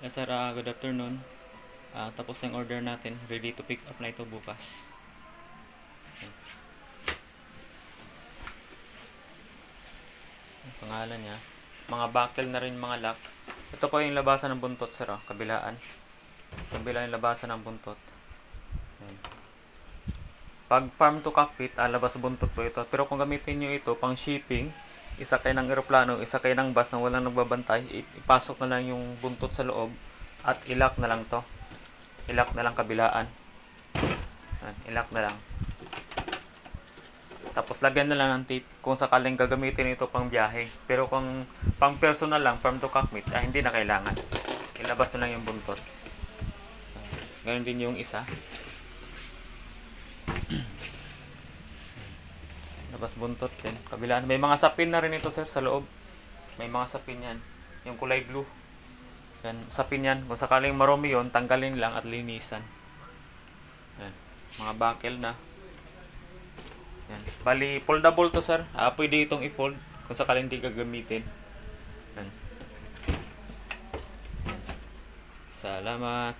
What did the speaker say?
Yes sir, good afternoon. Tapos na yung order natin. Ready to pick up na ito bukas. Ang pangalan niya. Mga buckle na rin mga lock. Ito po yung labasan ng buntot sir. Kabilaan. Kabila yung labasan ng buntot. Ayan. Pag farm to cockpit, labas buntot po ito. Pero kung gamitin nyo ito pang shipping, isa kayo ng eroplano, isa kayo ng bus na walang nagbabantay, ipasok na lang yung buntot sa loob at ilock na lang to. Ilock na lang kabilaan. Ilock na lang. Tapos lagyan na lang ng tape kung sakaling gagamitin ito pang biyahe. Pero kung pang personal lang, farm to cockpit, hindi na kailangan. Ilabas na lang yung buntot. Ganun din yung isa. Labas buntot din. Kabilaan. May mga sapin na rin ito sir sa loob. May mga sapin yan. Yung kulay blue. Yan. Sapin yan. Kung sakaling marumi yun, tanggalin lang at linisan. Yan. Mga buckle na. Yan. Bali, foldable to sir. Pwede itong i-fold kung sakaling hindi gagamitin. Yan. Salamat.